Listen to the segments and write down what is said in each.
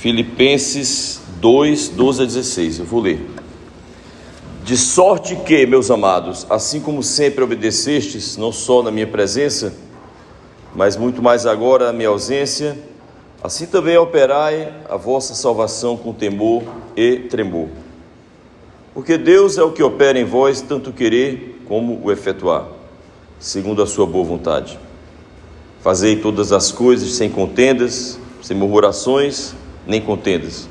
Filipenses 2, 12 a 16, eu vou ler. De sorte que, meus amados, assim como sempre obedecestes, não só na minha presença, mas muito mais agora na minha ausência, assim também operai a vossa salvação com temor e tremor. Porque Deus é o que opera em vós, tanto querer como o efetuar, segundo a sua boa vontade. Fazei todas as coisas sem contendas, sem murmurações, nem contendas,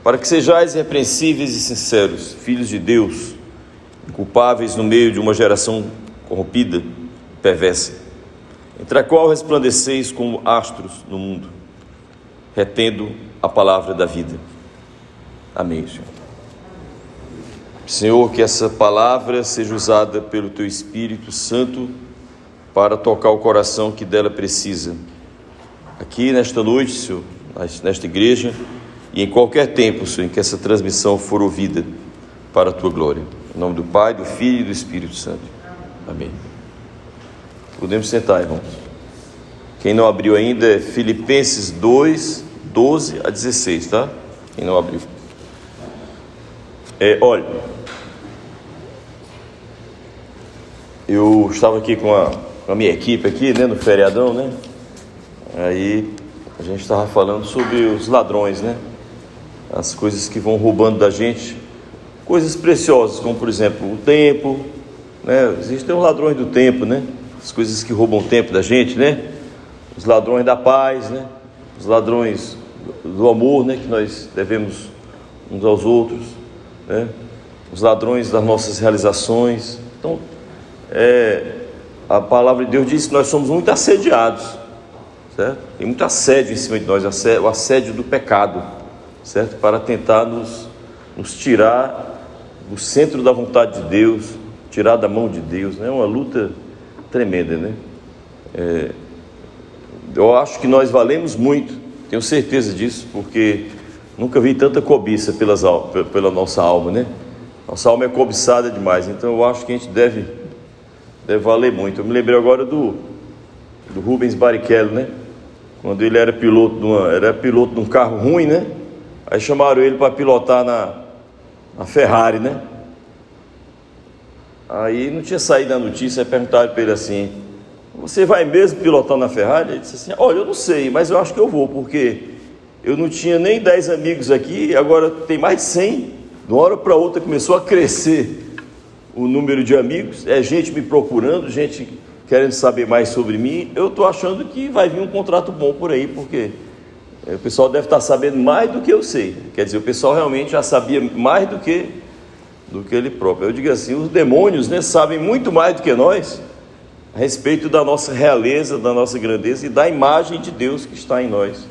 para que sejais irrepreensíveis e sinceros, filhos de Deus, inculpáveis no meio de uma geração corrompida e perversa, entre a qual resplandeceis como astros no mundo, retendo a palavra da vida. Amém, Senhor. Senhor, que essa palavra seja usada pelo Teu Espírito Santo para tocar o coração que dela precisa. Aqui nesta noite, Senhor, nesta igreja e em qualquer tempo, Senhor, em que essa transmissão for ouvida para a Tua glória. Em nome do Pai, do Filho e do Espírito Santo. Amém. Podemos sentar, irmãos. Quem não abriu ainda é Filipenses 2, 12 a 16, tá? Quem não abriu. Olha, eu estava aqui com a minha equipe aqui, né, no feriadão, né? Aí a gente estava falando sobre os ladrões, né? As coisas que vão roubando da gente, coisas preciosas, como por exemplo o tempo, né? Existem os ladrões do tempo, né? As coisas que roubam o tempo da gente, né? Os ladrões da paz, né? Os ladrões do amor, né? Que nós devemos uns aos outros, né? Os ladrões das nossas realizações. Então, a palavra de Deus diz que nós somos muito assediados, certo? Tem muito assédio em cima de nós, o assédio do pecado, certo? Para tentar nos tirar do centro da vontade de Deus, tirar da mão de Deus, né? É uma luta tremenda, né? Eu acho que nós valemos muito, tenho certeza disso, porque nunca vi tanta cobiça pela nossa alma, né? Nossa alma é cobiçada demais, então eu acho que a gente deve valer muito. Eu me lembrei agora do Rubens Barrichello, né? Quando ele era piloto de um carro ruim, né? Aí chamaram ele para pilotar na Ferrari, né? Aí não tinha saído a notícia, aí perguntaram para ele assim: você vai mesmo pilotar na Ferrari? Ele disse assim: olha, eu não sei, mas eu acho que eu vou, porque eu não tinha nem 10 amigos aqui, agora tem mais de 100. De uma hora para outra começou a crescer o número de amigos, gente me procurando, gente querendo saber mais sobre mim. Eu estou achando que vai vir um contrato bom por aí, porque o pessoal deve estar sabendo mais do que eu sei. Quer dizer, o pessoal realmente já sabia mais do que ele próprio. Eu digo assim, os demônios, né, sabem muito mais do que nós a respeito da nossa realeza, da nossa grandeza e da imagem de Deus que está em nós,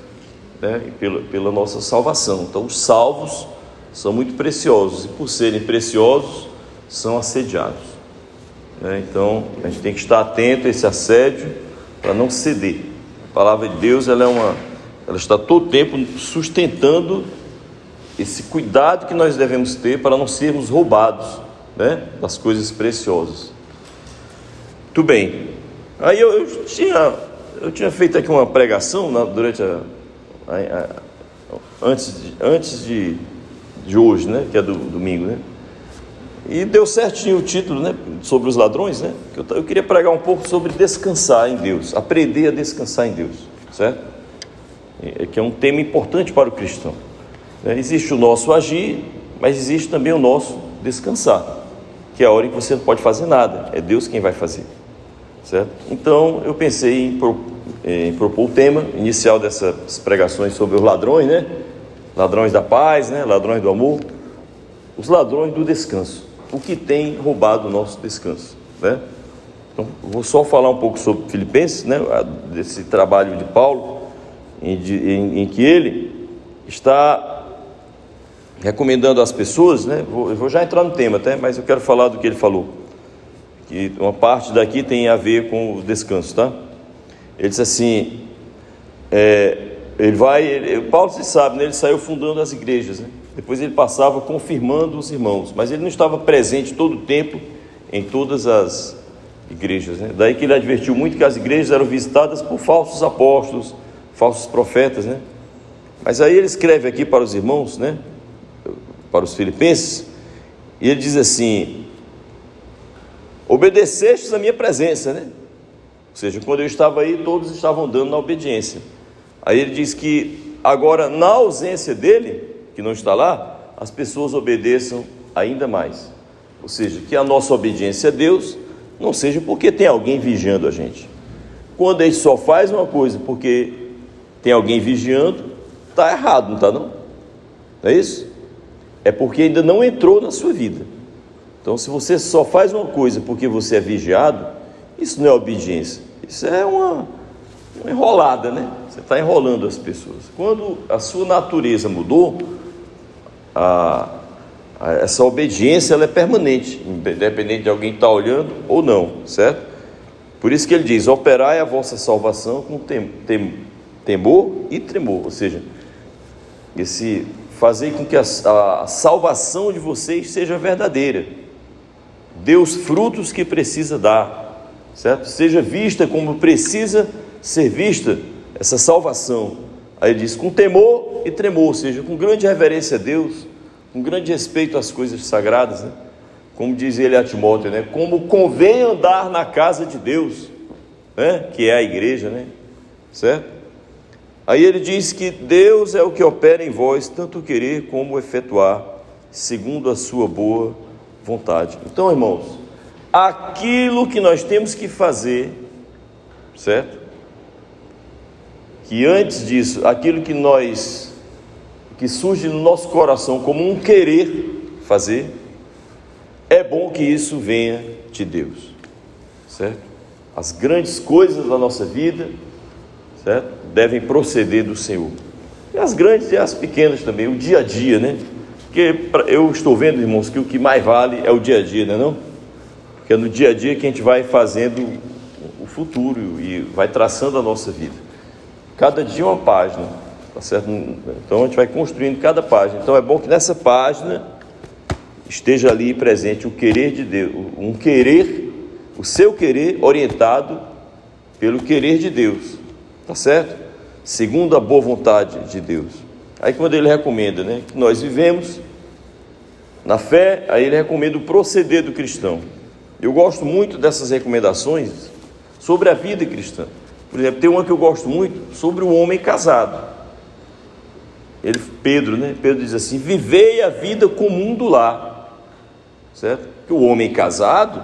né, e pela nossa salvação. Então os salvos são muito preciosos, e por serem preciosos são assediados, né? Então a gente tem que estar atento a esse assédio para não ceder. A palavra de Deus ela está todo o tempo sustentando esse cuidado que nós devemos ter para não sermos roubados, né, das coisas preciosas. Muito bem. Aí eu tinha feito aqui uma pregação durante antes de hoje, né, que é do domingo, né? E deu certinho o título, né, sobre os ladrões, né? Eu queria pregar um pouco sobre descansar em Deus, aprender a descansar em Deus, certo? Que é um tema importante para o cristão, né? Existe o nosso agir, mas existe também o nosso descansar, que é a hora em que você não pode fazer nada, é Deus quem vai fazer, certo? Então eu pensei em propor o tema inicial dessas pregações sobre os ladrões, né? Ladrões da paz, né? Ladrões do amor, os ladrões do descanso. O que tem roubado o nosso descanso, né? Então, vou só falar um pouco sobre Filipenses, né? Desse trabalho de Paulo, em que ele está recomendando às pessoas, né? Eu vou já entrar no tema até, mas eu quero falar do que ele falou, que uma parte daqui tem a ver com o descanso, tá? Ele disse assim, Paulo, você sabe, né? Ele saiu fundando as igrejas, né? Depois ele passava confirmando os irmãos, mas ele não estava presente todo o tempo em todas as igrejas, né? Daí que ele advertiu muito que as igrejas eram visitadas por falsos apóstolos, falsos profetas, né? Mas aí ele escreve aqui para os irmãos, né, para os filipenses, e ele diz assim: obedecestes a minha presença, né? Ou seja, quando eu estava aí, todos estavam andando na obediência. Aí ele diz que agora, na ausência dele, que não está lá, as pessoas obedeçam ainda mais. Ou seja, que a nossa obediência a Deus não seja porque tem alguém vigiando a gente. Quando a gente só faz uma coisa porque tem alguém vigiando, está errado, não está não? Não é isso? É porque ainda não entrou na sua vida. Então, se você só faz uma coisa porque você é vigiado, isso não é obediência, isso é uma enrolada, né? Você está enrolando as pessoas. Quando a sua natureza mudou, essa obediência ela é permanente, independente de alguém estar olhando ou não, certo? Por isso que ele diz: operai a vossa salvação com temor e tremor, ou seja, fazer com que a salvação de vocês seja verdadeira, dê os frutos que precisa dar, certo? Seja vista como precisa ser vista essa salvação. Aí ele diz: com temor e tremor, ou seja, com grande reverência a Deus, com grande respeito às coisas sagradas, né? Como diz ele a Timóteo, né? Como convém andar na casa de Deus, né? Que é a igreja, né? Certo? Aí ele diz que Deus é o que opera em vós, tanto querer como efetuar, segundo a sua boa vontade. Então, irmãos, aquilo que nós temos que fazer, certo? Que antes disso, aquilo que surge no nosso coração como um querer fazer, é bom que isso venha de Deus, certo? As grandes coisas da nossa vida, certo, devem proceder do Senhor, e as grandes e as pequenas também, o dia a dia, né? Porque eu estou vendo, irmãos, que o que mais vale é o dia a dia, não é não? Porque é no dia a dia que a gente vai fazendo o futuro e vai traçando a nossa vida. Cada dia uma página, tá certo? Então a gente vai construindo cada página. Então é bom que nessa página esteja ali presente o querer de Deus, um querer, o seu querer orientado pelo querer de Deus, tá certo? Segundo a boa vontade de Deus. Aí quando ele recomenda, né, que nós vivemos na fé, aí ele recomenda o proceder do cristão. Eu gosto muito dessas recomendações sobre a vida cristã. Por exemplo, tem uma que eu gosto muito sobre o homem casado. Pedro diz assim: vivei a vida comum do lar, certo? Que o homem casado,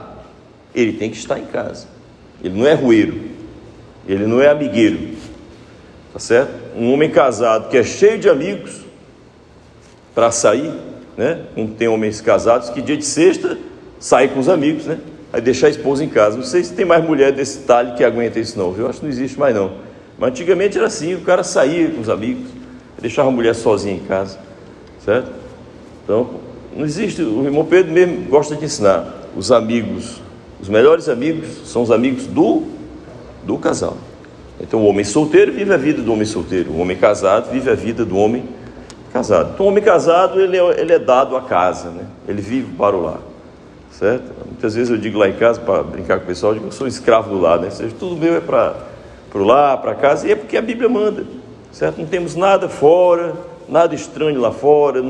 ele tem que estar em casa, ele não é rueiro, ele não é amigueiro, tá certo? Um homem casado que é cheio de amigos para sair, né? Como tem homens casados que dia de sexta saem com os amigos, né? Aí deixar a esposa em casa. Não sei se tem mais mulher desse talho que aguenta isso não, eu acho que não existe mais não. Mas antigamente era assim, o cara saía com os amigos, deixava a mulher sozinha em casa, certo? Então, não existe. O irmão Pedro mesmo gosta de ensinar: os amigos, os melhores amigos são os amigos do casal. Então o homem solteiro vive a vida do homem solteiro, o homem casado vive a vida do homem casado. Então o homem casado ele é dado à casa, né? Ele vive para o lar, certo? Muitas vezes eu digo lá em casa, para brincar com o pessoal, eu digo que eu sou escravo do lar, né? Ou seja, tudo meu é para o lar, para casa, e é porque a Bíblia manda, certo? Não temos nada fora, nada estranho lá fora. Eu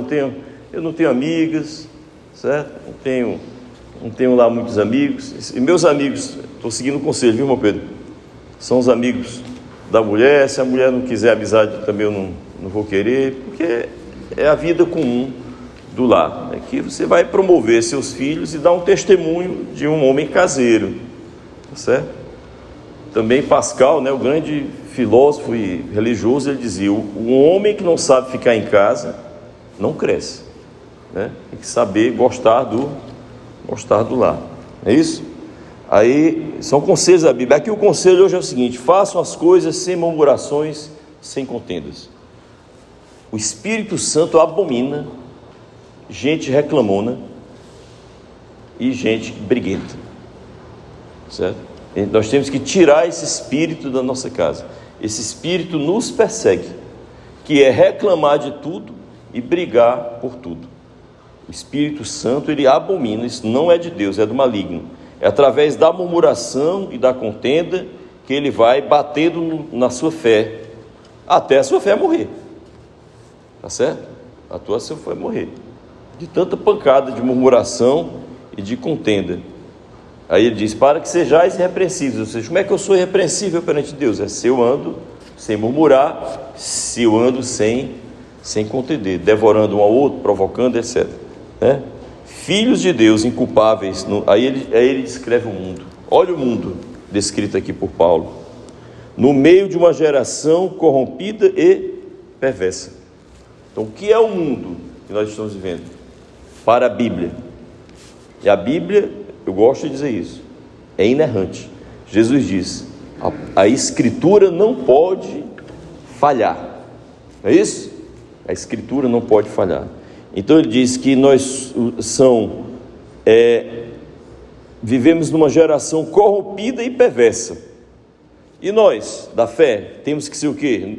não tenho amigas, certo? Não tenho lá muitos amigos. E meus amigos, estou seguindo o conselho, viu, irmão Pedro? São os amigos da mulher. Se a mulher não quiser amizade, também eu não vou querer, porque é a vida comum do lar, né? Que você vai promover seus filhos e dar um testemunho de um homem caseiro, tá certo? Também Pascal, né, o grande filósofo e religioso, ele dizia: o homem que não sabe ficar em casa não cresce, né? Tem que saber gostar do lar, é isso? Aí são conselhos da Bíblia. Aqui o conselho hoje é o seguinte: façam as coisas sem murmurações, sem contendas. O Espírito Santo abomina gente reclamona e gente briguenta, certo? E nós temos que tirar esse espírito da nossa casa. Esse espírito nos persegue, que é reclamar de tudo e brigar por tudo. O Espírito Santo, ele abomina. Isso não é de Deus, é do maligno. É através da murmuração e da contenda que ele vai batendo na sua fé, até a sua fé morrer, Tá certo? A tua você vai morrer. De tanta pancada, de murmuração e de contenda. Aí ele diz, para que sejais irrepreensíveis. Ou seja, como é que eu sou irrepreensível perante Deus? É se eu ando sem murmurar, se eu ando sem contender, devorando um ao outro, provocando, etc. Né? Filhos de Deus, inculpáveis. Aí ele descreve o mundo. Olha o mundo descrito aqui por Paulo. No meio de uma geração corrompida e perversa. Então, o que é o mundo que nós estamos vivendo? Para a Bíblia. E a Bíblia, eu gosto de dizer isso, é inerrante. Jesus diz, a Escritura não pode falhar. Não é isso? A Escritura não pode falhar. Então ele diz que nós vivemos numa geração corrompida e perversa. E nós, da fé, temos que ser o quê?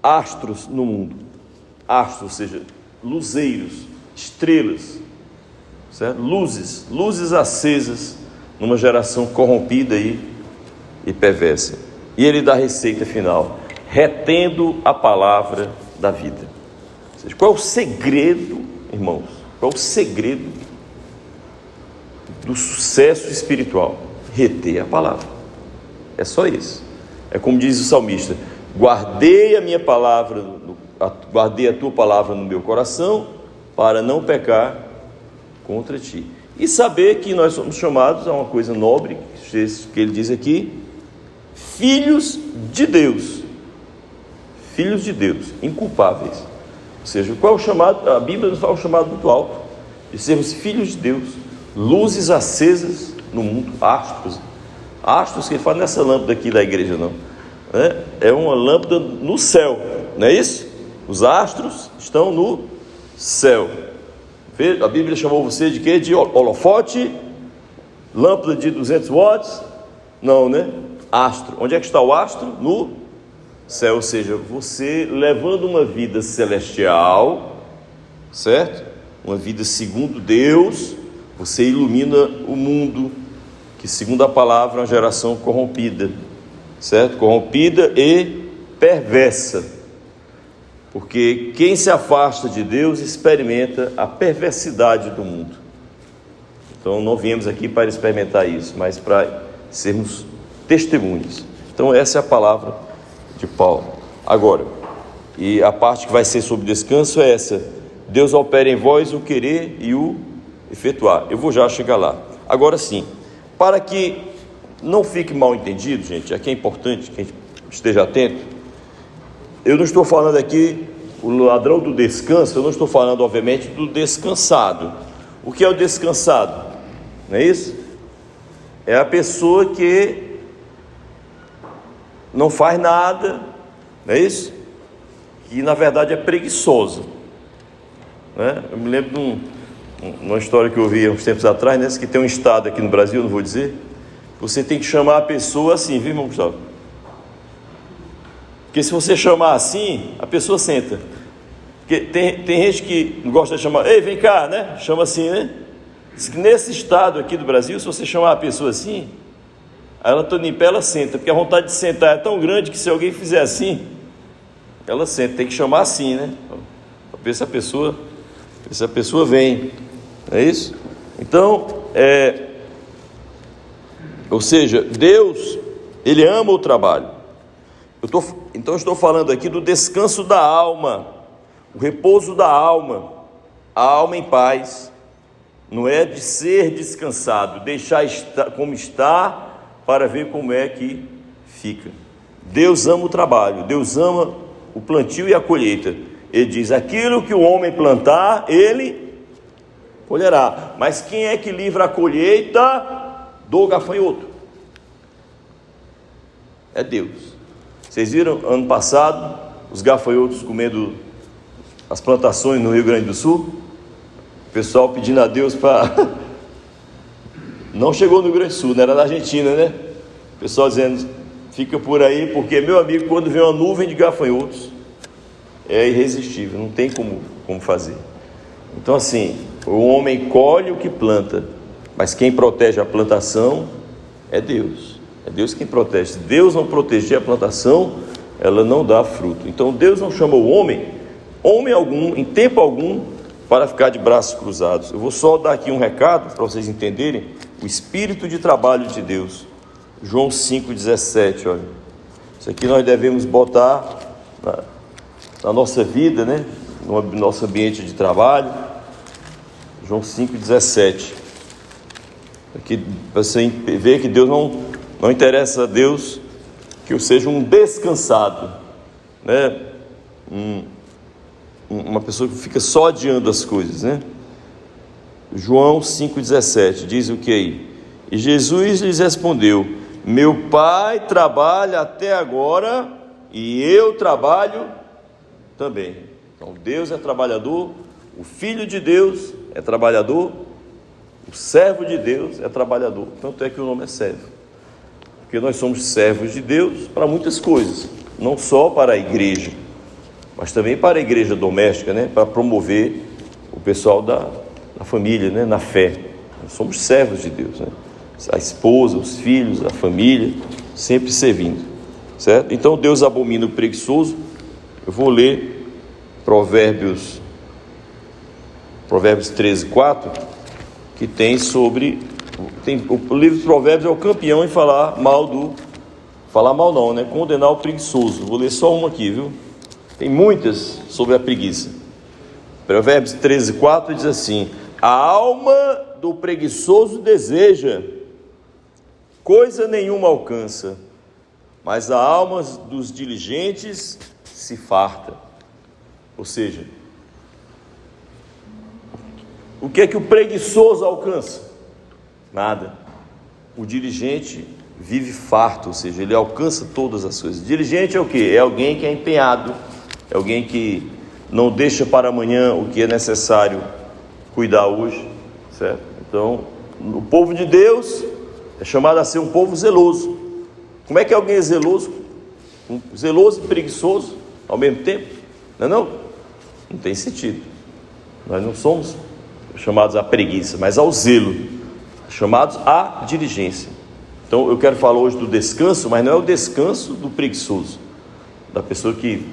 Astros no mundo. Astros, ou seja, luzeiros, estrelas, certo? Luzes acesas numa geração corrompida e perversa. E ele dá a receita final, retendo a palavra da vida. Ou seja, qual é o segredo, irmãos? Qual é o segredo do sucesso espiritual? Reter a palavra. É só isso. É como diz o salmista, guardei a tua palavra no meu coração, para não pecar contra ti. E saber que nós somos chamados a uma coisa nobre, que ele diz aqui, filhos de Deus, inculpáveis. Ou seja, qual é o chamado? A Bíblia nos fala um chamado muito alto, de sermos filhos de Deus, luzes acesas no mundo, astros que ele fala nessa lâmpada aqui da igreja não, é uma lâmpada no céu, não é isso? Os astros estão no céu. A Bíblia chamou você de quê? De holofote, lâmpada de 200 watts? Não, né? Astro. Onde é que está o astro? No céu, ou seja, você levando uma vida celestial, certo? Uma vida segundo Deus, você ilumina o mundo, que segundo a palavra é uma geração corrompida, certo? Corrompida e perversa. Porque quem se afasta de Deus experimenta a perversidade do mundo. Então não viemos aqui para experimentar isso, mas para sermos testemunhas. Então essa é a palavra de Paulo. Agora, e a parte que vai ser sobre descanso é essa: Deus opera em vós o querer e o efetuar. Eu vou já chegar lá. Agora sim, para que não fique mal entendido, gente, aqui é importante que a gente esteja atento. Eu não estou falando aqui, o ladrão do descanso, eu não estou falando, obviamente, do descansado. O que é o descansado? Não é isso? É a pessoa que não faz nada, não é isso? Que na verdade é preguiçosa, né? Eu me lembro de uma história que eu ouvi há uns tempos atrás, né? Que tem um estado aqui no Brasil, não vou dizer, você tem que chamar a pessoa assim, viu, irmão Gustavo? Porque se você chamar assim, a pessoa senta. Porque tem gente que não gosta de chamar, ei, vem cá, né? Chama assim, né? Diz que nesse estado aqui do Brasil, se você chamar a pessoa assim, ela estando em pé, ela senta. Porque a vontade de sentar é tão grande que se alguém fizer assim, ela senta. Tem que chamar assim, né? Para ver se a pessoa vem. Não é isso? Então, ou seja, Deus, Ele ama o trabalho. Então estou falando aqui do descanso da alma, o repouso da alma, a alma em paz. Não é de ser descansado, deixar estar como está para ver como é que fica. Deus ama o trabalho, Deus ama o plantio e a colheita. Ele diz, aquilo que o homem plantar, ele colherá. Mas quem é que livra a colheita do gafanhoto? É Deus. Vocês viram ano passado os gafanhotos comendo as plantações no Rio Grande do Sul? O pessoal pedindo a Deus para... Não chegou no Rio Grande do Sul, não era na Argentina, né? O pessoal dizendo, fica por aí, porque, meu amigo, quando vem uma nuvem de gafanhotos, é irresistível, não tem como fazer. Então assim, o homem colhe o que planta, mas quem protege a plantação é Deus. É Deus quem protege. Se Deus não proteger a plantação, ela não dá fruto. Então Deus não chamou o homem homem algum, em tempo algum, para ficar de braços cruzados. Eu vou só dar aqui um recado para vocês entenderem o espírito de trabalho de Deus. João 5,17, olha. Isso aqui nós devemos botar na nossa vida, né? No nosso ambiente de trabalho. João 5,17. Aqui você vê que Deus não interessa a Deus que eu seja um descansado, né? Uma pessoa que fica só adiando as coisas, né? João 5,17 diz o que aí? E Jesus lhes respondeu: meu Pai trabalha até agora e eu trabalho também. Então Deus é trabalhador, o Filho de Deus é trabalhador, o servo de Deus é trabalhador. Tanto é que o nome é servo, porque nós somos servos de Deus para muitas coisas, não só para a igreja, mas também para a igreja doméstica, né? Para promover o pessoal da família, né? Na fé. Nós somos servos de Deus, né? A esposa, os filhos, a família, sempre servindo, certo? Então Deus abomina o preguiçoso. Eu vou ler Provérbios 13:4, que tem sobre... o livro de Provérbios é o campeão em falar mal não, né? Condenar o preguiçoso. Vou ler só uma aqui, viu? Tem muitas sobre a preguiça. Provérbios 13:4 diz assim: a alma do preguiçoso deseja, coisa nenhuma alcança, mas a alma dos diligentes se farta. Ou seja, o que é que o preguiçoso alcança? Nada. O diligente vive farto, ou seja, ele alcança todas as coisas. Diligente é o quê? É alguém que é empenhado, é alguém que não deixa para amanhã o que é necessário cuidar hoje, certo? Então, o povo de Deus é chamado a ser um povo zeloso. Como é que alguém é zeloso? Zeloso e preguiçoso ao mesmo tempo? Não? Não tem sentido. Nós não somos chamados à preguiça, mas ao zelo, chamados à diligência. Então eu quero falar hoje do descanso, mas não é o descanso do preguiçoso, da pessoa que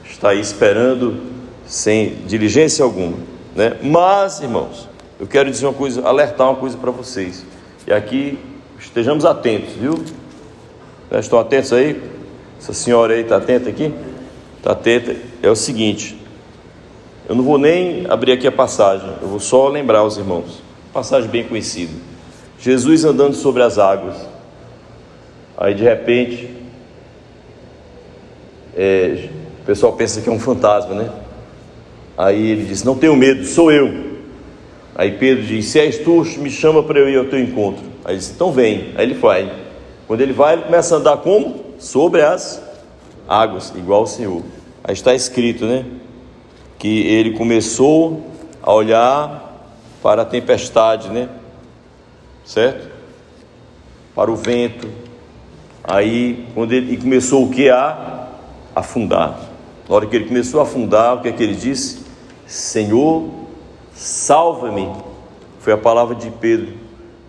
está aí esperando sem diligência alguma, né? Mas, irmãos, eu quero dizer uma coisa, alertar uma coisa para vocês, e aqui estejamos atentos, viu? Estão atentos aí? Essa senhora aí está atenta aqui? Está atenta? É o seguinte, eu não vou nem abrir aqui a passagem, eu vou só lembrar aos irmãos, passagem bem conhecida. Jesus andando sobre as águas, aí de repente o pessoal pensa que é um fantasma, né? Aí ele diz: não tenho medo, sou eu. Aí Pedro diz: se és tu, me chama para eu ir ao teu encontro. Aí ele diz: então vem. Aí ele vai. Quando ele vai, ele começa a andar como? Sobre as águas, igual o Senhor. Aí está escrito, né? Que ele começou a olhar para a tempestade, né? Certo? Para o vento. Aí, quando ele começou o que? A afundar. Na hora que ele começou a afundar, o que é que ele disse? Senhor, salva-me. Foi a palavra de Pedro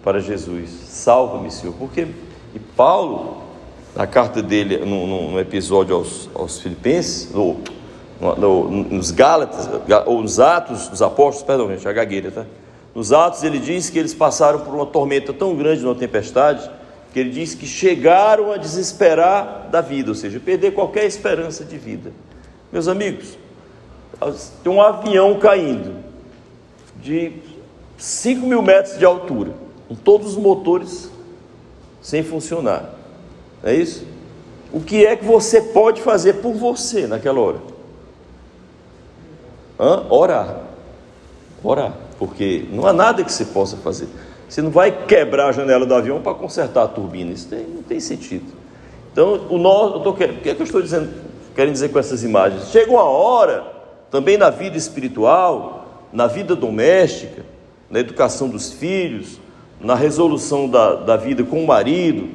para Jesus. Salva-me, Senhor. Porque, e Paulo, na carta dele, no episódio aos Filipenses, nos Gálatas, ou nos Atos dos Apóstolos, perdão, gente, a gagueira, tá? Nos Atos ele diz que eles passaram por uma tormenta tão grande, uma tempestade, que ele diz que chegaram a desesperar da vida, ou seja, perder qualquer esperança de vida. Meus amigos, tem um avião caindo de 5.000 metros de altura, com todos os motores sem funcionar, não é isso? O que é que você pode fazer por você naquela hora? Orar, porque não há nada que você possa fazer. Você não vai quebrar a janela do avião para consertar a turbina, isso não tem sentido. Então, o que é que eu estou querendo dizer com essas imagens? Chega uma hora, também na vida espiritual, na vida doméstica, na educação dos filhos, na resolução da vida com o marido,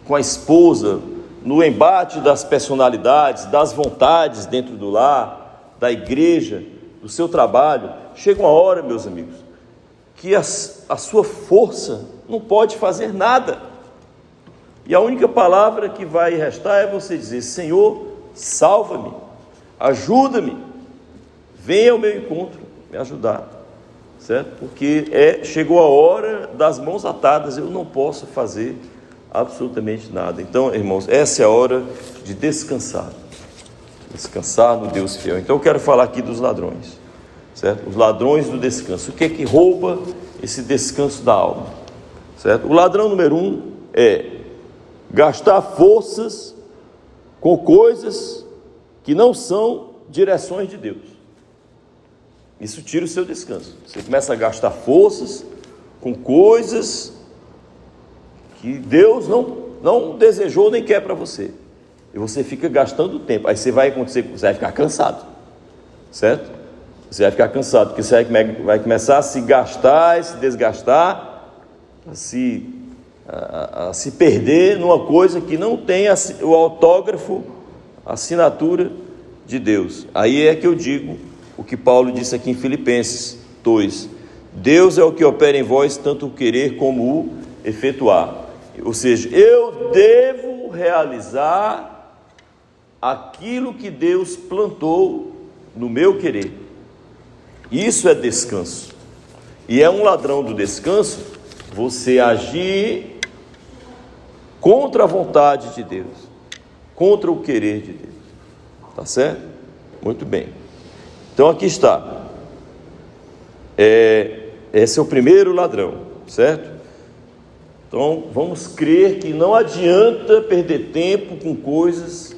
com a esposa, no embate das personalidades, das vontades dentro do lar, da igreja, do seu trabalho. Chega uma hora, meus amigos, que a sua força não pode fazer nada, e a única palavra que vai restar é você dizer: Senhor, salva-me, ajuda-me, venha ao meu encontro, me ajudar, certo? Porque chegou a hora das mãos atadas, eu não posso fazer absolutamente nada. Então, irmãos, essa é a hora de descansar no Deus fiel. Então eu quero falar aqui dos ladrões, certo? Os ladrões do descanso. O que é que rouba esse descanso da alma, certo? O ladrão número 1 é gastar forças com coisas que não são direções de Deus. Isso tira o seu descanso. Você começa a gastar forças com coisas que Deus não desejou nem quer para você. E você fica gastando tempo. Aí você vai ficar cansado, certo? Você vai ficar cansado, porque você vai começar a se gastar, a se desgastar, a se perder numa coisa que não tem o autógrafo, a assinatura de Deus. Aí é que eu digo o que Paulo disse aqui em Filipenses 2: Deus é o que opera em vós tanto o querer como o efetuar. Ou seja, eu devo realizar aquilo que Deus plantou no meu querer. Isso é descanso. E é um ladrão do descanso você agir contra a vontade de Deus, contra o querer de Deus. Tá certo? Muito bem. Então aqui está. Esse é o primeiro ladrão, certo? Então vamos crer que não adianta perder tempo com coisas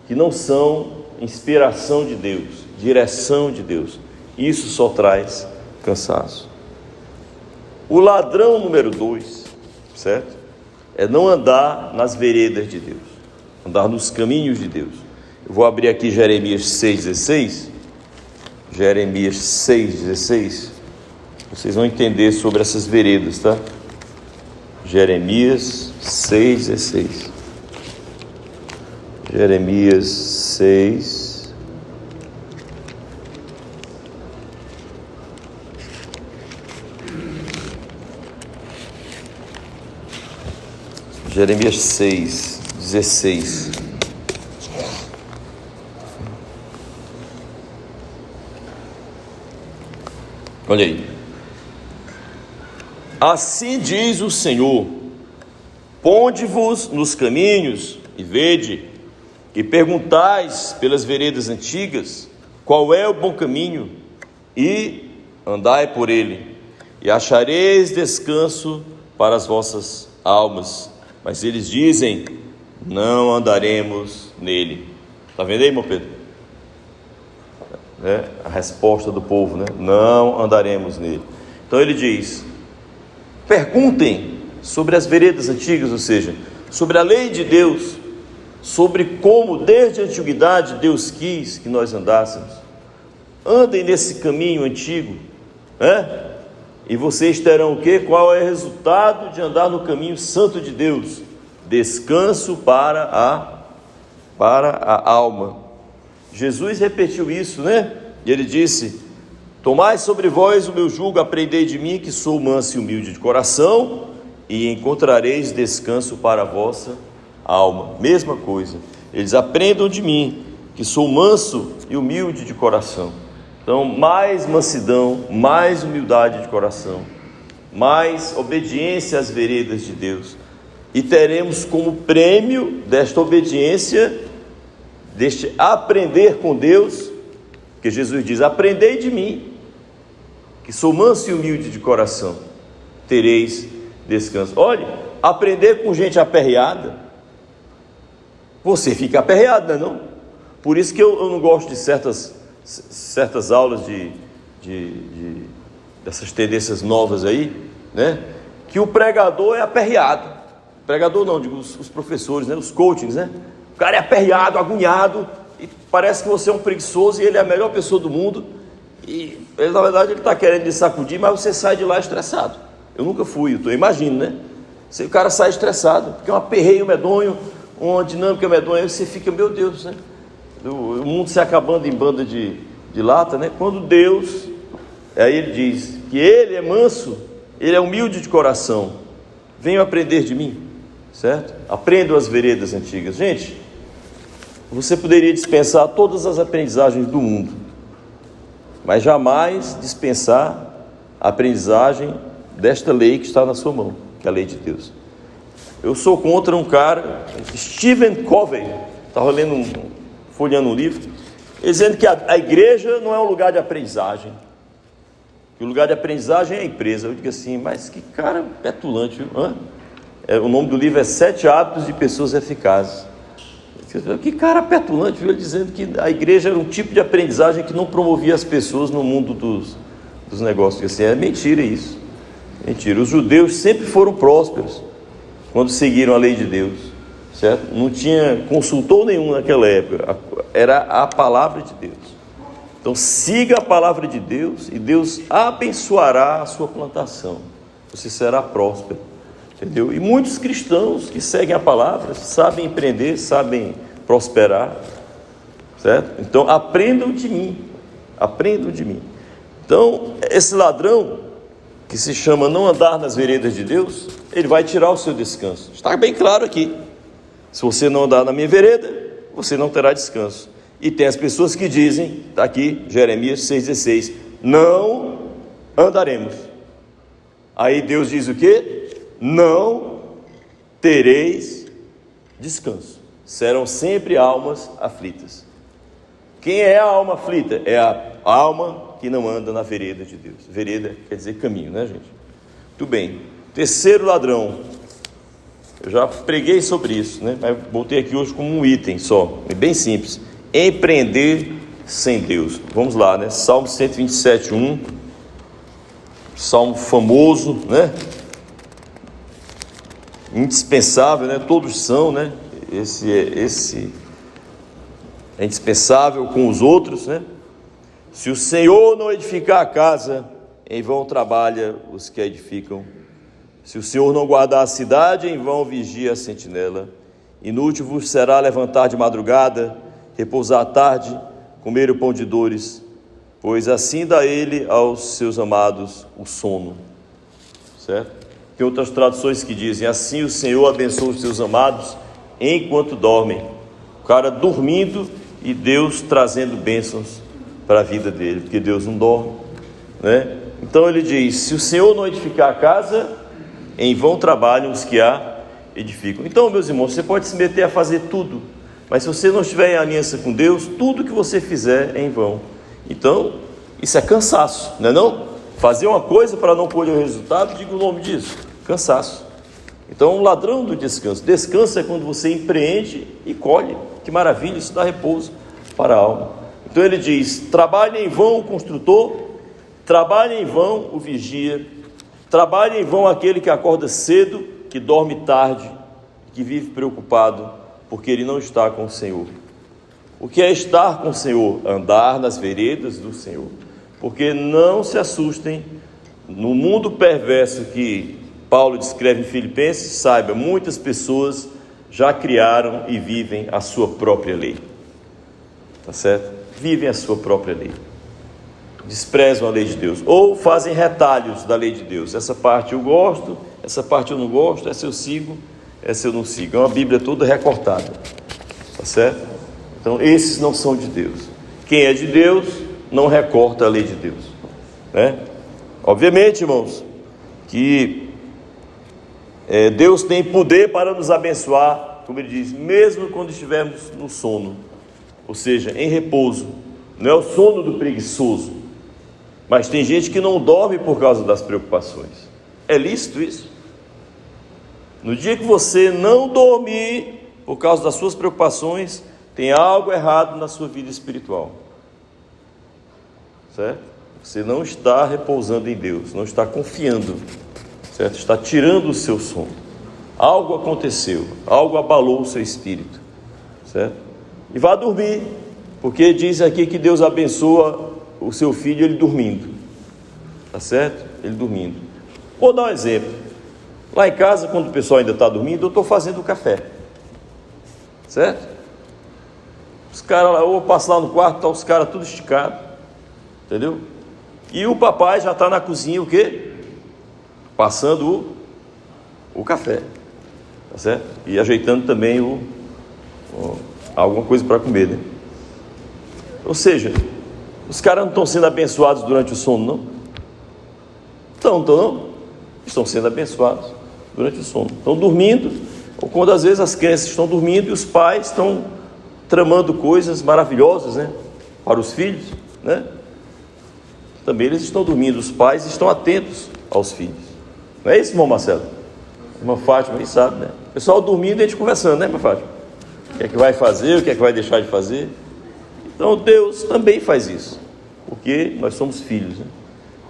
que não são inspiração de Deus, direção de Deus. Isso só traz cansaço. O ladrão número 2, certo? É não andar nas veredas de Deus, andar nos caminhos de Deus. Eu vou abrir aqui Jeremias 6,16. Jeremias 6,16. Vocês vão entender sobre essas veredas, tá? Jeremias 6,16. Jeremias 6. Jeremias 6,16. Olha aí. Assim diz o Senhor: ponde-vos nos caminhos e vede, e perguntais pelas veredas antigas, qual é o bom caminho, e andai por ele, e achareis descanso para as vossas almas. Mas eles dizem: não andaremos nele. Está vendo aí, irmão Pedro? A resposta do povo, não andaremos nele. Então ele diz: perguntem sobre as veredas antigas, ou seja, sobre a lei de Deus, sobre como desde a antiguidade Deus quis que nós andássemos. Andem nesse caminho antigo, e vocês terão o quê? Qual é o resultado de andar no caminho santo de Deus? Descanso para a alma. Jesus repetiu isso, E ele disse: tomai sobre vós o meu jugo, aprendei de mim, que sou manso e humilde de coração, e encontrareis descanso para a vossa alma. Mesma coisa, eles aprendam de mim, que sou manso e humilde de coração. Então, mais mansidão, mais humildade de coração, mais obediência às veredas de Deus, e teremos como prêmio desta obediência, deste aprender com Deus, que Jesus diz: aprendei de mim, que sou manso e humilde de coração, tereis descanso. Olha, aprender com gente aperreada, você fica aperreado, não? Por isso que eu não gosto de certas aulas dessas tendências novas aí, que o pregador é aperreado. Pregador não, digo os professores, os coachings, O cara é aperreado, agoniado, e parece que você é um preguiçoso e ele é a melhor pessoa do mundo, e ele, na verdade, ele está querendo lhe sacudir, mas você sai de lá estressado. Eu nunca fui, eu imagino, O cara sai estressado, porque é um aperreio medonho, uma dinâmica medonha, aí você fica, meu Deus, O mundo se acabando em banda de lata, Quando Deus, aí ele diz que ele é manso, ele é humilde de coração, venham aprender de mim, certo? Aprendam as veredas antigas. Gente, você poderia dispensar todas as aprendizagens do mundo, mas jamais dispensar a aprendizagem desta lei que está na sua mão, que é a lei de Deus. Eu sou contra um cara, Stephen Covey, estava folheando um livro, dizendo que a igreja não é um lugar de aprendizagem, que o lugar de aprendizagem é a empresa. Eu digo assim, mas que cara petulante, viu? O nome do livro é 7 Hábitos de Pessoas Eficazes. Que cara petulante, viu? Ele dizendo que a igreja era um tipo de aprendizagem que não promovia as pessoas no mundo dos negócios. Assim, é mentira isso. Mentira. Os judeus sempre foram prósperos quando seguiram a lei de Deus, certo? Não tinha consultor nenhum naquela época. Era a palavra de Deus. Então siga a palavra de Deus e Deus abençoará a sua plantação. Você será próspero. Entendeu? E muitos cristãos que seguem a palavra sabem empreender, sabem prosperar, certo? Então aprendam de mim. Então esse ladrão que se chama não andar nas veredas de Deus, ele vai tirar o seu descanso. Está bem claro aqui. Se você não andar na minha vereda, você não terá descanso. E tem as pessoas que dizem, está aqui, Jeremias 6,16, não andaremos. Aí Deus diz o quê? Não tereis descanso. Serão sempre almas aflitas. Quem é a alma aflita? É a alma que não anda na vereda de Deus. Vereda quer dizer caminho, né, gente? Muito bem. Terceiro ladrão. Eu já preguei sobre isso, né? Mas botei aqui hoje como um item só. É bem simples. Empreender sem Deus. Vamos lá, né? Salmo 127:1. Salmo famoso, né? Indispensável, né? Todos são, né? Esse é indispensável com os outros, né? Se o Senhor não edificar a casa, em vão trabalha os que a edificam. Se o Senhor não guardar a cidade, em vão vigia a sentinela. Inútil vos será levantar de madrugada, repousar à tarde, comer o pão de dores, pois assim dá ele aos seus amados o sono. Certo? Tem outras traduções que dizem, assim o Senhor abençoa os seus amados enquanto dormem. O cara dormindo e Deus trazendo bênçãos para a vida dele, porque Deus não dorme, né? Então ele diz, se o Senhor não edificar a casa, em vão trabalham os que a edificam. Então, meus irmãos, você pode se meter a fazer tudo, mas se você não estiver em aliança com Deus, tudo que você fizer é em vão. Então, isso é cansaço, não é não? Fazer uma coisa para não colher o resultado, diga o nome disso, cansaço. Então, um ladrão do descanso. Descanso é quando você empreende e colhe. Que maravilha, isso dá repouso para a alma. Então ele diz, trabalhe em vão o construtor, trabalhe em vão o vigia, trabalhe em vão aquele que acorda cedo, que dorme tarde, que vive preocupado, porque ele não está com o Senhor. O que é estar com o Senhor? Andar nas veredas do Senhor. Porque não se assustem, no mundo perverso que Paulo descreve em Filipenses, saiba, muitas pessoas já criaram e vivem a sua própria lei. Tá certo? Vivem a sua própria lei. Desprezam a lei de Deus. Ou fazem retalhos da lei de Deus. Essa parte eu gosto, essa parte eu não gosto, essa eu sigo, essa eu não sigo. É uma Bíblia toda recortada. Tá certo? Então esses não são de Deus. Quem é de Deus não recorta a lei de Deus, né? Obviamente, irmãos, que Deus tem poder para nos abençoar, como ele diz, mesmo quando estivermos no sono, ou seja, em repouso. Não é o sono do preguiçoso, mas tem gente que não dorme por causa das preocupações. É lícito isso? No dia que você não dormir por causa das suas preocupações, tem algo errado na sua vida espiritual, certo? Você não está repousando em Deus, não está confiando, certo? Está tirando o seu sono. Algo aconteceu, algo abalou o seu espírito, certo? E vá dormir, porque diz aqui que Deus abençoa o seu filho ele dormindo, tá certo? Ele dormindo. Vou dar um exemplo. Lá em casa, quando o pessoal ainda está dormindo, eu estou fazendo o café, certo? Os caras lá, eu passo lá no quarto, tá os caras tudo esticados, entendeu? E o papai já está na cozinha, o quê? Passando o café, tá certo? E ajeitando também alguma coisa para comer, né? Ou seja, Os caras não estão sendo abençoados durante o sono, não? Não? Estão sendo abençoados durante o sono. Estão dormindo, ou quando às vezes as crianças estão dormindo e os pais estão tramando coisas maravilhosas, né? Para os filhos, né? Também eles estão dormindo, os pais estão atentos aos filhos. Não é isso, irmão Marcelo? Irmã Fátima, aí sabe, né? O pessoal dormindo e a gente conversando, né, irmã Fátima? O que é que vai fazer, o que é que vai deixar de fazer? Então Deus também faz isso, porque nós somos filhos, né?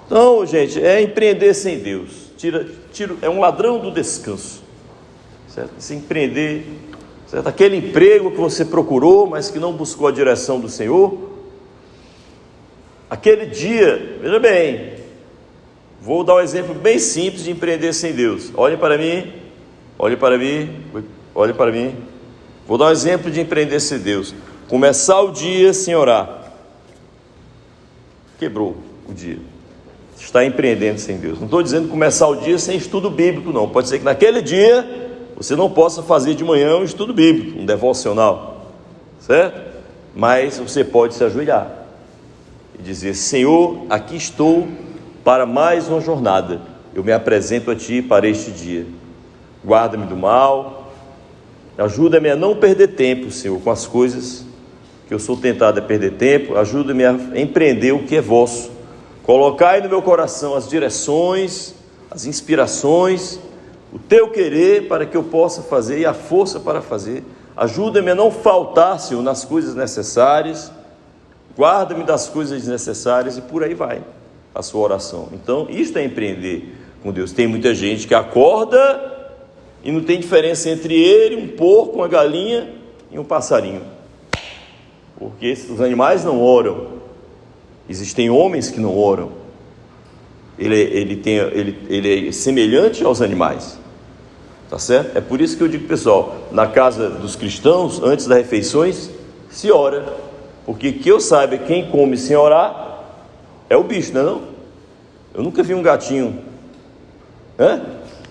Então, gente, é empreender sem Deus. É um ladrão do descanso, certo? Se empreender, certo? Aquele emprego que você procurou, mas que não buscou a direção do Senhor, aquele dia, veja bem, vou dar um exemplo bem simples de empreender sem Deus. Olhe para mim. Vou dar um exemplo de empreender sem Deus. Começar o dia sem orar. Quebrou o dia. Está empreendendo sem Deus. Não estou dizendo começar o dia sem estudo bíblico, não. Pode ser que naquele dia você não possa fazer de manhã um estudo bíblico, um devocional, certo? Mas você pode se ajoelhar e dizer: Senhor, aqui estou para mais uma jornada. Eu me apresento a Ti para este dia. Guarda-me do mal. Ajuda-me a não perder tempo, Senhor, com as coisas que eu sou tentado a perder tempo. Ajuda-me a empreender o que é vosso. Colocai no meu coração as direções, as inspirações, o Teu querer para que eu possa fazer e a força para fazer. Ajuda-me a não faltar, Senhor, nas coisas necessárias. Guarda-me das coisas desnecessárias, e por aí vai a sua oração. Então, isto é empreender com Deus. Tem muita gente que acorda e não tem diferença entre ele, um porco, uma galinha e um passarinho, porque os animais não oram. Existem homens que não oram. Ele é semelhante aos animais, tá certo? É por isso que eu digo, pessoal, na casa dos cristãos, antes das refeições, se ora, porque que eu saiba, quem come sem orar é o bicho, não é não? Eu nunca vi um gatinho,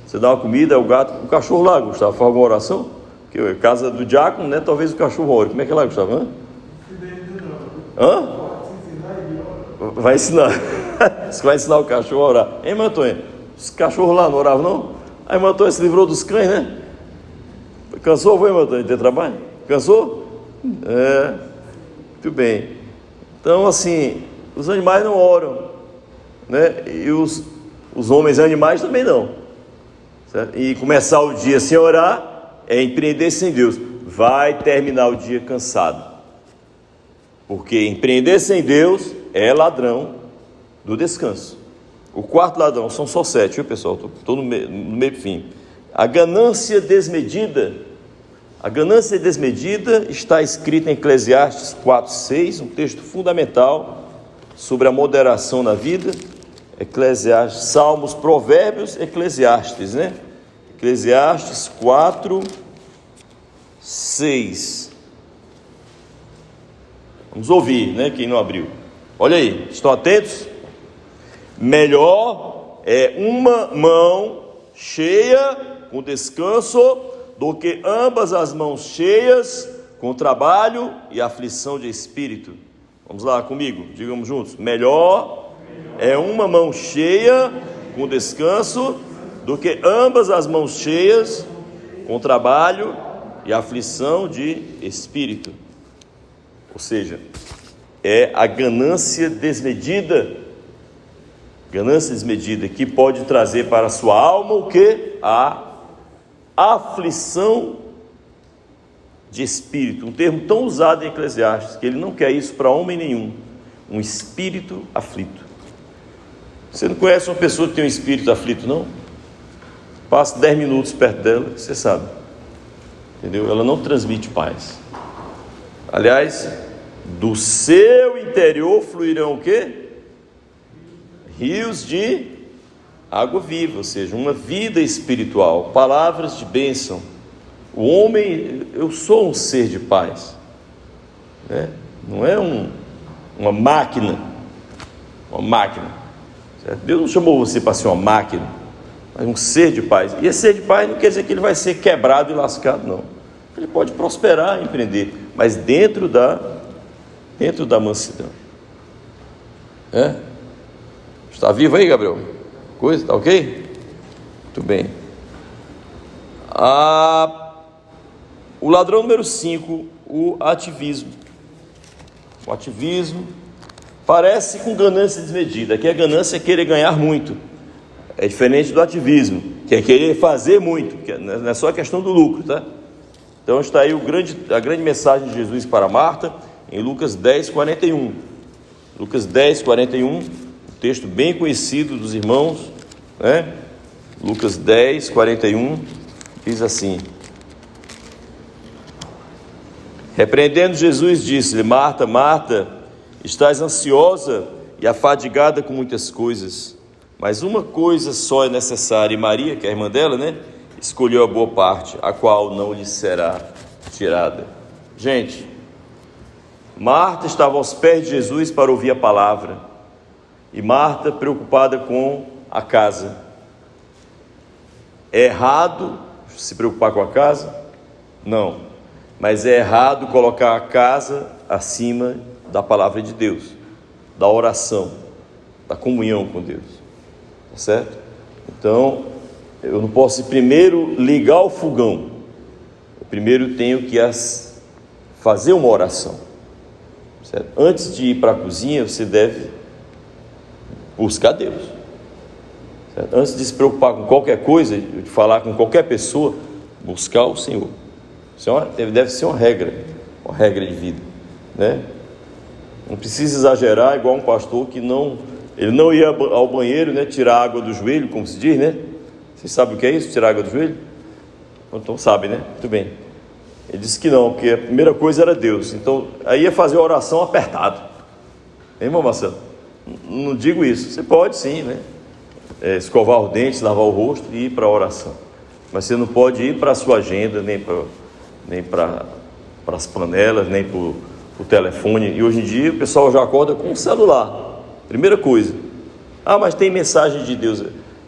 você dá uma comida, é o gato, o cachorro lá, Gustavo, faz alguma oração? Porque a casa do diácono, né, talvez o cachorro ore. Como é que é lá, Gustavo? Vai ensinar. Você vai ensinar o cachorro a orar. Hein, irmã Antônia? Os cachorros lá não oravam, não? A irmã Antônia se livrou dos cães, né? Cansou, foi, irmã Antônia, de ter trabalho? Cansou? Muito bem. Então, assim, os animais não oram, né? E os homens animais também não, certo? E começar o dia sem orar é empreender sem Deus. Vai terminar o dia cansado, porque empreender sem Deus é ladrão do descanso. O quarto ladrão, são só 7, viu, pessoal? Estou no meio do fim. A ganância desmedida. A ganância desmedida está escrita em Eclesiastes 4:6, um texto fundamental sobre a moderação na vida. Eclesiastes, Salmos, Provérbios, Eclesiastes, né? Eclesiastes 4:6. Vamos ouvir, né? Quem não abriu. Olha aí, estão atentos? Melhor é uma mão cheia com descanso do que ambas as mãos cheias com trabalho e aflição de espírito. Vamos lá comigo, digamos juntos: melhor é uma mão cheia com descanso do que ambas as mãos cheias com trabalho e aflição de espírito. Ou seja, é a ganância desmedida que pode trazer para a sua alma o que? A aflição de espírito, um termo tão usado em Eclesiastes, que ele não quer isso para homem nenhum, um espírito aflito. Você não conhece uma pessoa que tem um espírito aflito, não? Passa 10 minutos perto dela, você sabe, entendeu? Ela não transmite paz. Aliás, do seu interior fluirão o quê? Rios de água viva, ou seja, uma vida espiritual, palavras de bênção. O homem, eu sou um ser de paz, né? Não é uma máquina, certo? Deus não chamou você para ser uma máquina, mas um ser de paz. E esse ser de paz não quer dizer que ele vai ser quebrado e lascado, não. Ele pode prosperar, empreender, mas dentro da mansidão. É? Está vivo aí, Gabriel? Coisa, está ok? Muito bem. O ladrão número 5, o ativismo. O ativismo parece com ganância desmedida. Aqui a ganância é querer ganhar muito. É diferente do ativismo, que é querer fazer muito, que não é só a questão do lucro, tá? Então está aí a grande mensagem de Jesus para Marta, em Lucas 10, 41. Lucas 10, 41, um texto bem conhecido dos irmãos, né? Lucas 10, 41, diz assim: repreendendo Jesus, disse-lhe: Marta, Marta, estás ansiosa e afadigada com muitas coisas, mas uma coisa só é necessária. E Maria, que é a irmã dela, né, escolheu a boa parte, a qual não lhe será tirada. Gente, Marta estava aos pés de Jesus para ouvir a palavra, e Marta preocupada com a casa. É errado se preocupar com a casa? Não, mas é errado colocar a casa acima da palavra de Deus, da oração, da comunhão com Deus, tá certo? Então, eu não posso primeiro ligar o fogão, eu primeiro tenho que fazer uma oração, certo? Antes de ir para a cozinha, você deve buscar Deus, certo? Antes de se preocupar com qualquer coisa, de falar com qualquer pessoa, buscar o Senhor. Isso deve ser uma regra de vida, né? Não precisa exagerar igual um pastor que ele não ia ao banheiro, né, tirar água do joelho, como se diz, né? Vocês sabem o que é isso, tirar água do joelho? Então sabe, né? Muito bem. Ele disse que não, porque a primeira coisa era Deus. Então aí ia fazer a oração apertado. Hein, irmão Marcelo? Não digo isso. Você pode sim, né? Escovar os dentes, lavar o rosto e ir para a oração. Mas você não pode ir para a sua agenda, nem para as panelas, nem para o telefone. E hoje em dia o pessoal já acorda com o celular. Primeira coisa. Mas tem mensagem de Deus.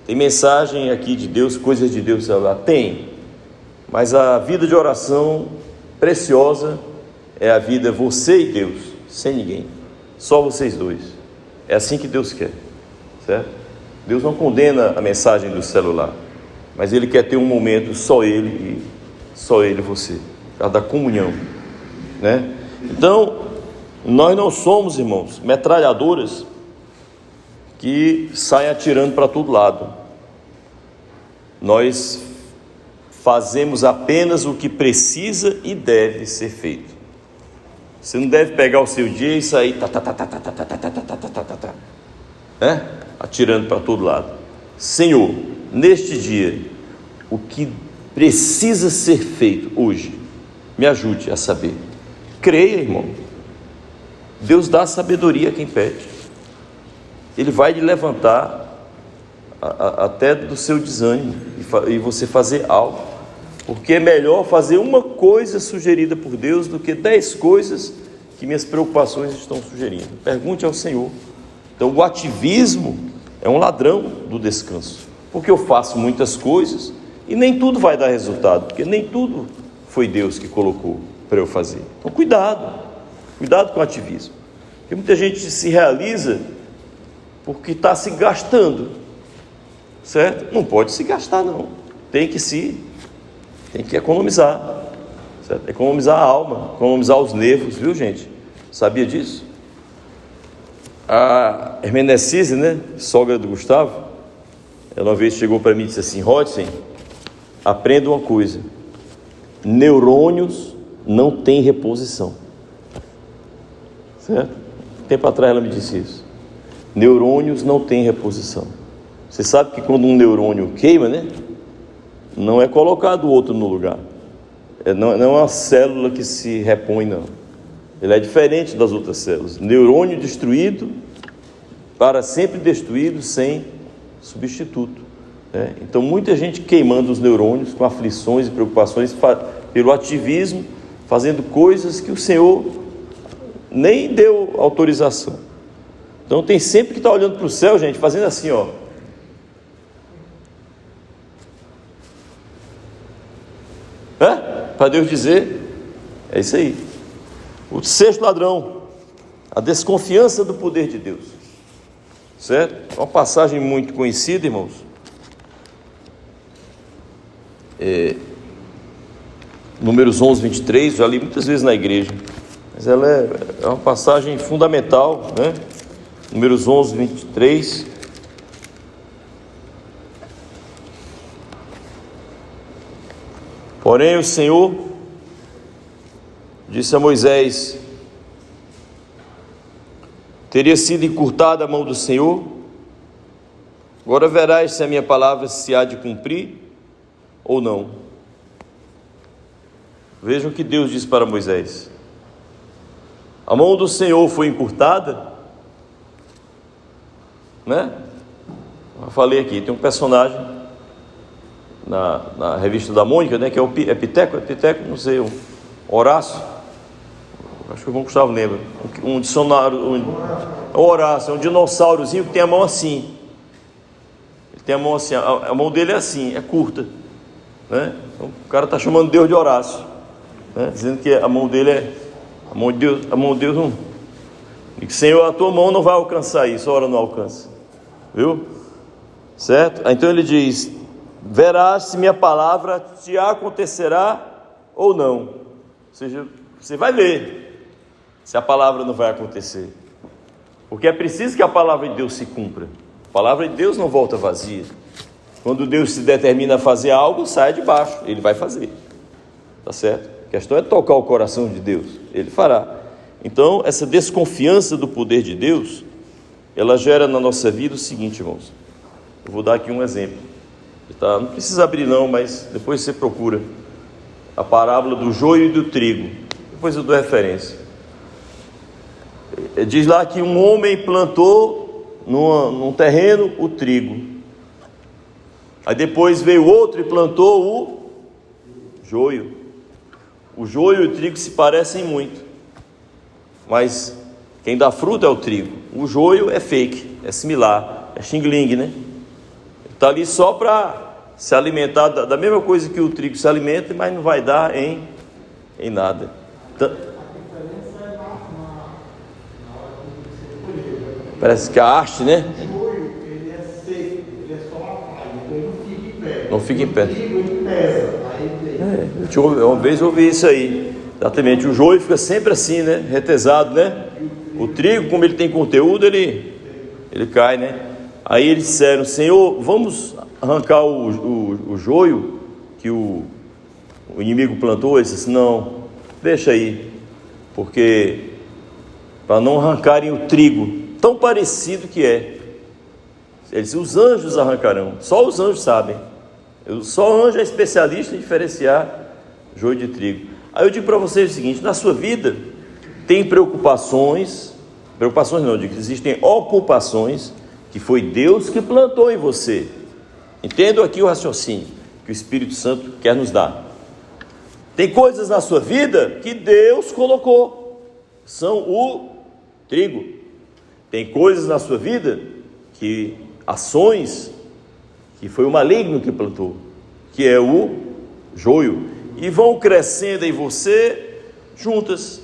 Tem mensagem aqui de Deus, coisas de Deus no celular. Tem. Mas a vida de oração preciosa é a vida você e Deus, sem ninguém. Só vocês dois. É assim que Deus quer, certo? Deus não condena a mensagem do celular, mas Ele quer ter um momento só Ele e você, por causa da comunhão, né? Então, nós não somos, irmãos, metralhadoras que saem atirando para todo lado. Nós fazemos apenas o que precisa e deve ser feito. Você não deve pegar o seu dia e sair atirando para todo lado. Senhor, neste dia, o que precisa ser feito hoje, me ajude a saber. Creia, irmão. Deus dá sabedoria a quem pede. Ele vai lhe levantar até do seu desânimo e você fazer algo, porque é melhor fazer uma coisa sugerida por Deus do que 10 coisas que minhas preocupações estão sugerindo. Pergunte ao Senhor. Então o ativismo é um ladrão do descanso, porque eu faço muitas coisas e nem tudo vai dar resultado, porque nem tudo foi Deus que colocou para eu fazer. Então cuidado com o ativismo, porque muita gente se realiza porque está se gastando, certo? Não pode se gastar não, tem que economizar, certo? Economizar a alma, economizar os nervos, viu, gente? Sabia disso? A Hermenecise, né, sogra do Gustavo, ela uma vez chegou para mim e disse assim: Rodson, aprenda uma coisa, neurônios não têm reposição, certo? Tempo atrás ela me disse isso. Neurônios não têm reposição. Você sabe que quando um neurônio queima, né, não é colocado outro no lugar. Não é uma célula que se repõe, não. Ele é diferente das outras células. Neurônio destruído, para sempre destruído, sem substituto, né? Então muita gente queimando os neurônios com aflições e preocupações pelo ativismo, fazendo coisas que o Senhor nem deu autorização. Então tem sempre que estar olhando para o céu, gente, fazendo assim, ó. Para Deus dizer, é isso aí. O sexto ladrão, a desconfiança do poder de Deus. certo? É uma passagem muito conhecida, irmãos. Números 11, 23, já li muitas vezes na igreja, mas ela é uma passagem fundamental, né? Números 11, 23. Porém o Senhor disse a Moisés: teria sido encurtada a mão do Senhor? Agora verás se a minha palavra se há de cumprir ou não. Vejam o que Deus disse para Moisés: a mão do Senhor foi encurtada, né? Eu falei aqui, tem um personagem na revista da Mônica, né, que é o Piteco, não sei, o Horácio, acho que o João Gustavo lembra, um dicionário, o Horácio, é um dinossaurozinho que tem a mão assim, ele tem a mão assim, a mão dele é assim, é curta, né? Então, o cara está chamando Deus de Horácio, né? Dizendo que a mão dele é, a mão de Deus não, e que Senhor, a tua mão não vai alcançar isso, a hora não alcança, viu? Certo? Então ele diz: verás se minha palavra te acontecerá ou não. Ou seja, você vai ver se a palavra não vai acontecer, porque é preciso que a palavra de Deus se cumpra. A palavra de Deus não volta vazia. Quando Deus se determina a fazer algo, sai de baixo, ele vai fazer, tá certo? A questão é tocar o coração de Deus, ele fará. Então essa desconfiança do poder de Deus, ela gera na nossa vida o seguinte, irmãos. Eu vou dar aqui um exemplo, tá? Não precisa abrir não, mas depois você procura a parábola do joio e do trigo, depois eu dou referência. Diz lá que um homem plantou num terreno o trigo, aí depois veio outro e plantou o joio. O joio e o trigo se parecem muito, mas quem dá fruto é o trigo. O joio é fake, é similar, é xing-ling, né? Está ali só para se alimentar da mesma coisa que o trigo se alimenta, mas não vai dar em nada. Então, parece que a haste, né? O joio, ele é seco, ele é só uma palha, então ele não fica em pé. Não fica em pé. O trigo, ele pesa, aí Uma vez eu ouvi isso aí, exatamente. O joio fica sempre assim, né? Retesado, né? O trigo, como ele tem conteúdo, ele cai, né? Aí eles disseram: Senhor, vamos arrancar o joio que o inimigo plantou. Ele disse: não, deixa aí, porque para não arrancarem o trigo, tão parecido que é. Ele disse: os anjos arrancarão, só os anjos sabem. Só o anjo é especialista em diferenciar joio de trigo. Aí eu digo para vocês o seguinte: na sua vida tem preocupações não, digo, existem ocupações que foi Deus que plantou em você. Entendam aqui o raciocínio que o Espírito Santo quer nos dar. Tem coisas na sua vida que Deus colocou, são o trigo. Tem coisas na sua vida que, ações, que foi o maligno que plantou, que é o joio, e vão crescendo em você juntas.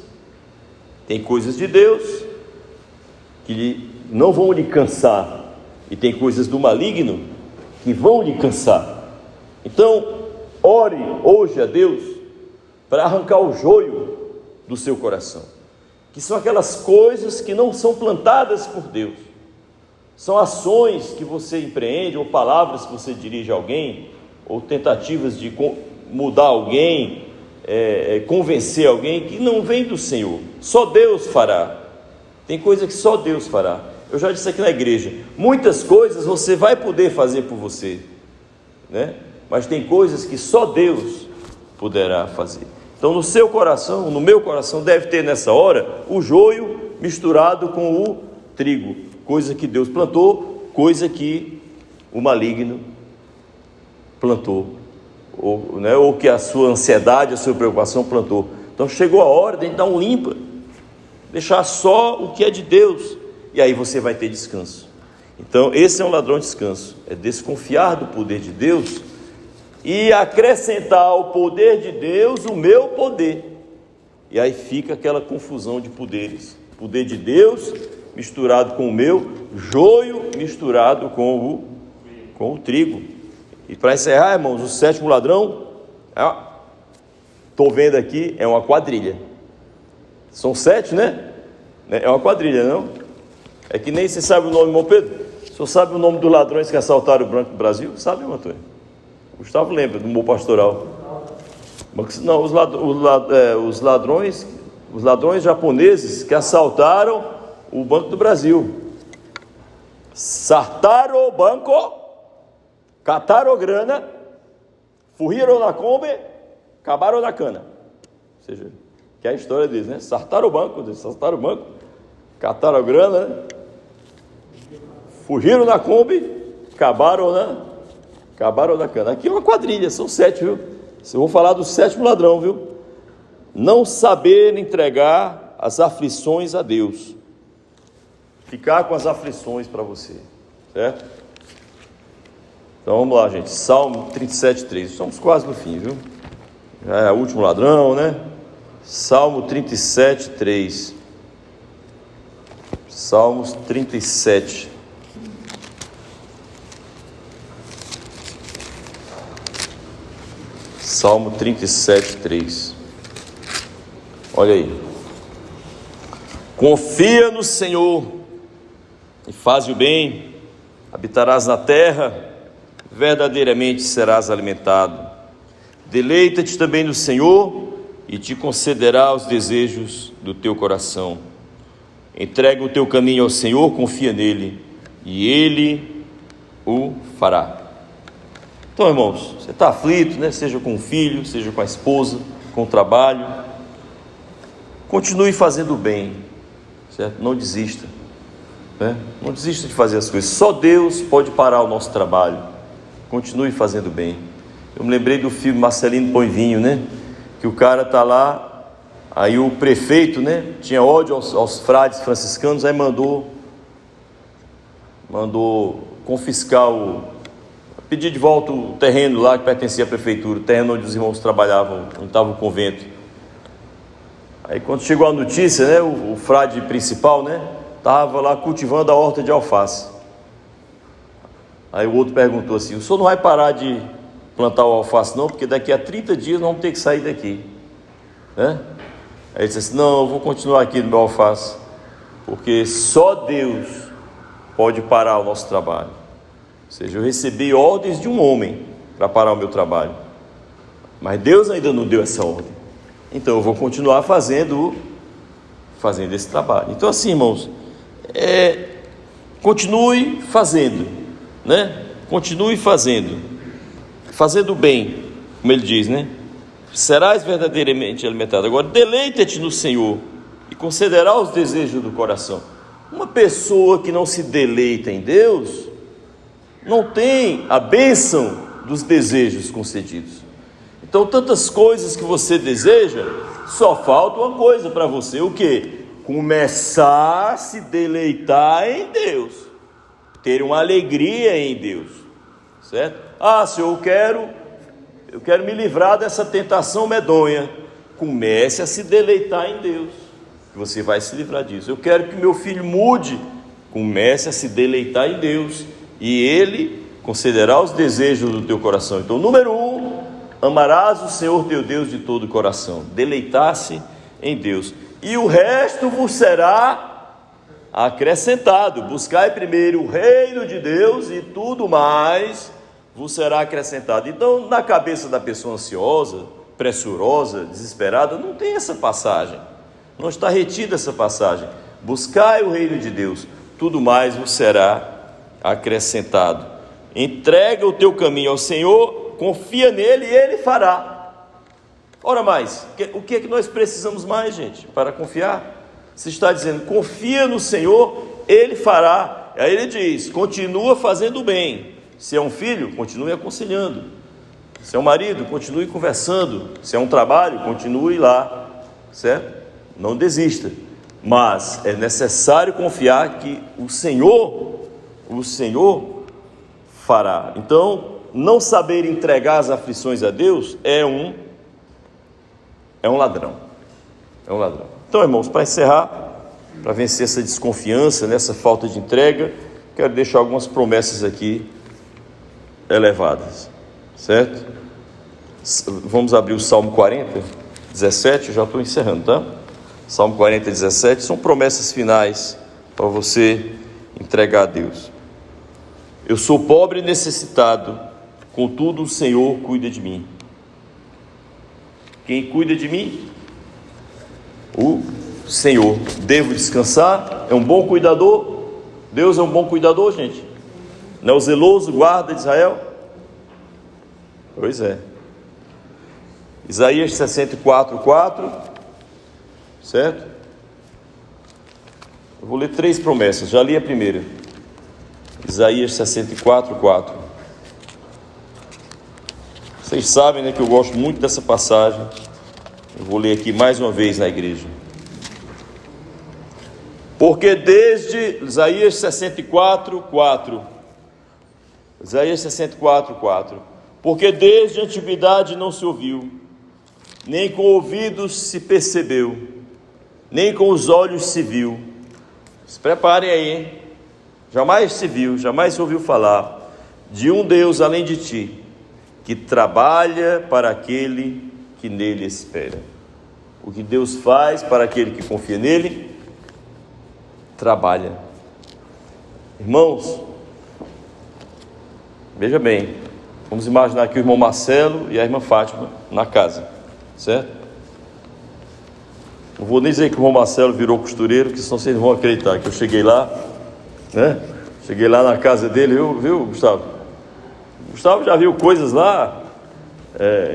Tem coisas de Deus que não vão lhe cansar, e tem coisas do maligno que vão lhe cansar. Então ore hoje a Deus para arrancar o joio do seu coração, que são aquelas coisas que não são plantadas por Deus, são ações que você empreende, ou palavras que você dirige a alguém, ou tentativas de mudar alguém, convencer alguém, que não vem do Senhor. Só Deus fará. Tem coisa que só Deus fará. Eu já disse aqui na igreja, muitas coisas você vai poder fazer por você, né? Mas tem coisas que só Deus poderá fazer. Então no seu coração, no meu coração, deve ter nessa hora o joio misturado com o trigo, coisa que Deus plantou, coisa que o maligno plantou, ou que a sua ansiedade, a sua preocupação plantou. Então chegou a hora de a gente dar um limpa, deixar só o que é de Deus, e aí você vai ter descanso. Então esse é um ladrão de descanso, é desconfiar do poder de Deus e acrescentar ao poder de Deus o meu poder, e aí fica aquela confusão de poderes, poder de Deus misturado com o meu, joio misturado com o trigo. E para encerrar, irmãos, o sétimo ladrão, estou vendo aqui, é uma quadrilha. São 7, né? É uma quadrilha, não? É que nem você sabe o nome, irmão Pedro. O senhor sabe o nome dos ladrões que assaltaram o Banco do Brasil? Sabe, irmão Antônio? Gustavo lembra do meu pastoral. Não, os ladrões japoneses que assaltaram o Banco do Brasil. Sartaram o banco, cataram grana, fugiram na Kombi, acabaram na cana. Ou seja, que é a história deles, né? Sartaram o banco, cataram a grana, né? Fugiram na Kombi, acabaram na cana. Aqui é uma quadrilha, são 7, viu? Eu vou falar do sétimo ladrão, viu? Não saber entregar as aflições a Deus. Ficar com as aflições para você, certo? Então vamos lá, gente. Salmo 37:3. Estamos quase no fim, viu? Já é o último ladrão, né? Salmo 37:3. Salmos 37. Salmo 37:3. Olha aí. Confia no Senhor e faz o bem, habitarás na terra, verdadeiramente serás alimentado. Deleita-te também no Senhor e te concederá os desejos do teu coração. Entrega o teu caminho ao Senhor, confia nele e ele o fará. Então, irmãos, você está aflito, né? Seja com o filho, seja com a esposa, com o trabalho, continue fazendo o bem, certo? Não desista, né? Não desista de fazer as coisas. Só Deus pode parar o nosso trabalho. Continue fazendo bem. Eu me lembrei do filme Marcelino Põe Vinho, né? Que o cara está lá, aí o prefeito, né? Tinha ódio aos frades franciscanos, aí mandou confiscar pedir de volta o terreno lá que pertencia à prefeitura, o terreno onde os irmãos trabalhavam, onde estava o convento. Aí quando chegou a notícia, né, o frade principal, né, estava lá cultivando a horta de alface. Aí o outro perguntou assim: o senhor não vai parar de plantar o alface não, porque daqui a 30 dias nós vamos ter que sair daqui, né? Aí ele disse assim: não, eu vou continuar aqui no meu alface, porque só Deus pode parar o nosso trabalho. Ou seja, eu recebi ordens de um homem para parar o meu trabalho, mas Deus ainda não deu essa ordem, então eu vou continuar fazendo esse trabalho. Então assim, irmãos, continue fazendo, né? Continue fazendo bem, como ele diz, né? Serás verdadeiramente alimentado. Agora, deleita-te no Senhor e concederá os desejos do coração. Uma pessoa que não se deleita em Deus não tem a bênção dos desejos concedidos. Então, tantas coisas que você deseja, só falta uma coisa para você: o quê? Começar a se deleitar em Deus, ter uma alegria em Deus, certo? Ah, Senhor, eu quero me livrar dessa tentação medonha. Comece a se deleitar em Deus, você vai se livrar disso. Eu quero que meu filho mude. Comece a se deleitar em Deus e Ele concederá os desejos do teu coração. Então, número 1, amarás o Senhor teu Deus de todo o coração. Deleitar-se em Deus. E o resto vos será acrescentado. Buscai primeiro o reino de Deus e tudo mais vos será acrescentado. Então, na cabeça da pessoa ansiosa, pressurosa, desesperada, não tem essa passagem. Não está retida essa passagem. Buscai o reino de Deus, tudo mais vos será acrescentado. Entrega o teu caminho ao Senhor, confia nele e Ele fará. Ora mais, o que é que nós precisamos mais, gente, para confiar? Se está dizendo, confia no Senhor, Ele fará. Aí ele diz, continua fazendo o bem. Se é um filho, continue aconselhando. Se é um marido, continue conversando. Se é um trabalho, continue lá, certo? Não desista. Mas é necessário confiar que o Senhor fará. Então, não saber entregar as aflições a Deus é um ladrão. É um ladrão. Então, irmãos, para encerrar, para vencer essa desconfiança, nessa falta de entrega, quero deixar algumas promessas aqui elevadas, certo? Vamos abrir o Salmo 40, 17, eu já estou encerrando, tá? Salmo 40, 17, são promessas finais para você entregar a Deus. Eu sou pobre e necessitado, contudo o Senhor cuida de mim. Quem cuida de mim? O Senhor. Devo descansar? É um bom cuidador? Deus é um bom cuidador, gente? Não é o zeloso guarda de Israel? Pois é. Isaías 64, 4, certo? Eu vou ler 3 promessas, já li a primeira. Isaías 64, 4. Vocês sabem, né, que eu gosto muito dessa passagem. Eu vou ler aqui mais uma vez na igreja. Porque desde Isaías 64, 4. Isaías 64, 4. Porque desde a antiguidade não se ouviu, nem com ouvidos se percebeu, nem com os olhos se viu. Se preparem aí, hein? Jamais se viu, jamais se ouviu falar de um Deus além de ti, que trabalha para aquele que nele espera. O que Deus faz para aquele que confia nele, trabalha. Irmãos, veja bem, vamos imaginar aqui o irmão Marcelo e a irmã Fátima na casa, certo? Não vou nem dizer que o irmão Marcelo virou costureiro, que senão vocês vão acreditar que eu cheguei lá, né? Cheguei lá na casa dele, viu, Gustavo? Gustavo já viu coisas lá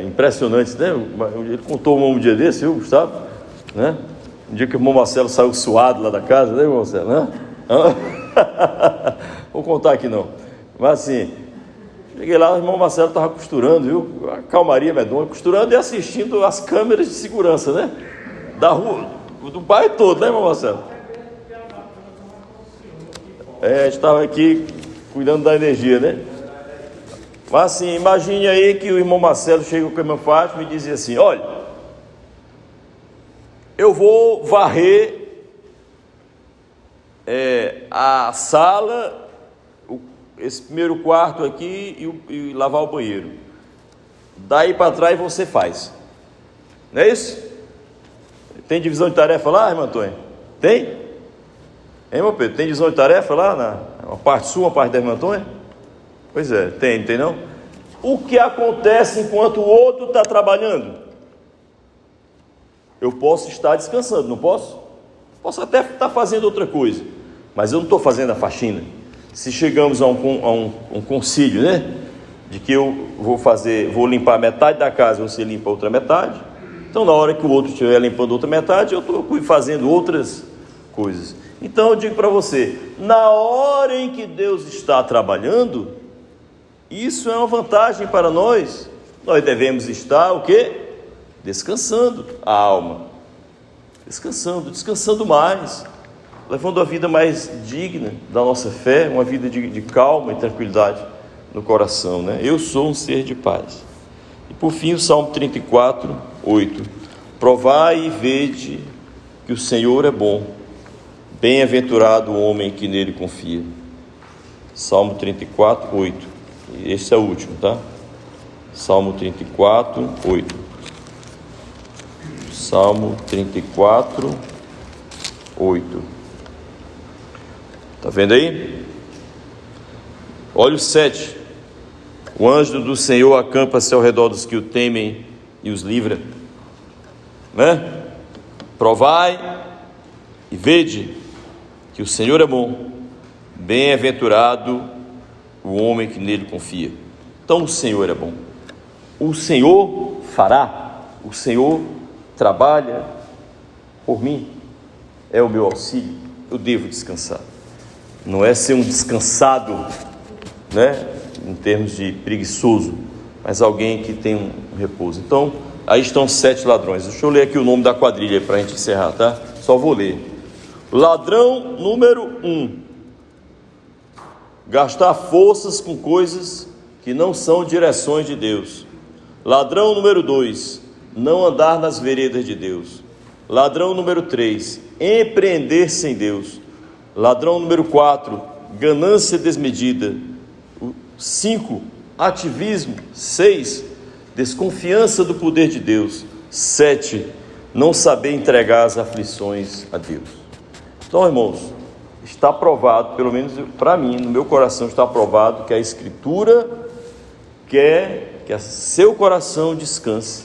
impressionantes, né? Ele contou um dia desse, viu, Gustavo? Né? Um dia que o irmão Marcelo saiu suado lá da casa, né, irmão Marcelo? Né? Vou contar aqui não. Mas assim, cheguei lá, o irmão Marcelo estava costurando, viu? A calmaria medonha, costurando e assistindo as câmeras de segurança, né? Da rua, do bairro todo, né, irmão Marcelo? A gente estava aqui cuidando da energia, né? Mas assim, imagine aí que o irmão Marcelo chega com a irmã Fátima e dizia assim: olha, eu vou varrer a sala, esse primeiro quarto aqui e lavar o banheiro. Daí para trás você faz. Não é isso? Tem divisão de tarefa lá, irmã Antônia? Tem? Hein, meu Pedro? Tem divisão de tarefa lá? Uma parte sua, uma parte da irmã Antônia? Pois é, tem não? O que acontece enquanto o outro está trabalhando? Eu posso estar descansando, não posso? Posso até estar fazendo outra coisa, mas eu não estou fazendo a faxina. Se chegamos a um concílio, né? De que eu vou limpar metade da casa, você limpa a outra metade. Então, na hora que o outro estiver limpando a outra metade, eu estou fazendo outras coisas. Então, eu digo para você, na hora em que Deus está trabalhando, isso é uma vantagem para nós. Nós devemos estar, o quê? Descansando a alma. Descansando mais. Levando a vida mais digna da nossa fé, uma vida de calma e tranquilidade no coração, né? Eu sou um ser de paz. E por fim, o Salmo 34, 8. Provai e vede que o Senhor é bom. Bem-aventurado o homem que nele confia. Salmo 34, 8. Esse é o último, tá? Salmo 34, 8. Salmo 34, 8. Tá vendo aí? Olha o 7. O anjo do Senhor acampa-se ao redor dos que o temem e os livra. Né? Provai e vede que o Senhor é bom. Bem-aventurado o homem que nele confia. Então o Senhor é bom. O Senhor fará. O Senhor trabalha por mim. É o meu auxílio. Eu devo descansar. Não é ser um descansado, né, em termos de preguiçoso, mas alguém que tem um repouso. Então, aí estão 7 ladrões. Deixa eu ler aqui o nome da quadrilha para a gente encerrar, tá? Só vou ler. Ladrão número 1. Gastar forças com coisas que não são direções de Deus. Ladrão número 2. Não andar nas veredas de Deus. Ladrão número 3, empreender sem Deus. Ladrão número 4, ganância desmedida. 5, ativismo. 6, desconfiança do poder de Deus. 7, não saber entregar as aflições a Deus. Então, irmãos, está provado, pelo menos para mim, no meu coração está provado que a Escritura quer que seu coração descanse,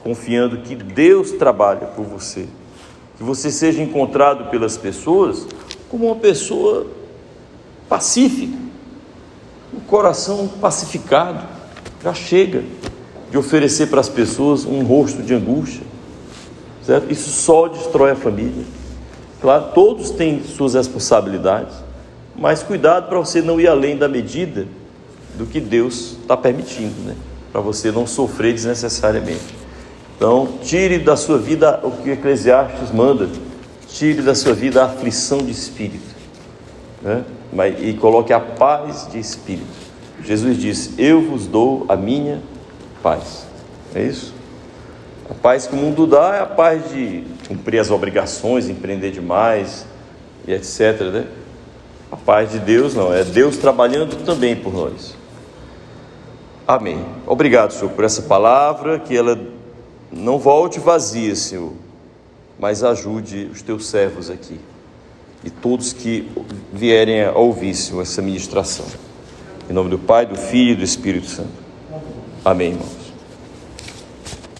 confiando que Deus trabalha por você, que você seja encontrado pelas pessoas como uma pessoa pacífica, um coração pacificado. Já chega de oferecer para as pessoas um rosto de angústia, certo? Isso só destrói a família. Claro, todos têm suas responsabilidades, mas cuidado para você não ir além da medida do que Deus está permitindo, né? Para você não sofrer desnecessariamente. Então, tire da sua vida o que o Eclesiastes manda, tire da sua vida a aflição de espírito, né? E coloque a paz de espírito. Jesus disse: eu vos dou a minha paz. É isso? A paz que o mundo dá é a paz de cumprir as obrigações, empreender demais e etc, né? A paz de Deus não, é Deus trabalhando também por nós. Amém. Obrigado, Senhor, por essa palavra, que ela não volte vazia, Senhor, mas ajude os teus servos aqui e todos que vierem a ouvir, Senhor, essa ministração. Em nome do Pai, do Filho e do Espírito Santo. Amém, irmãos.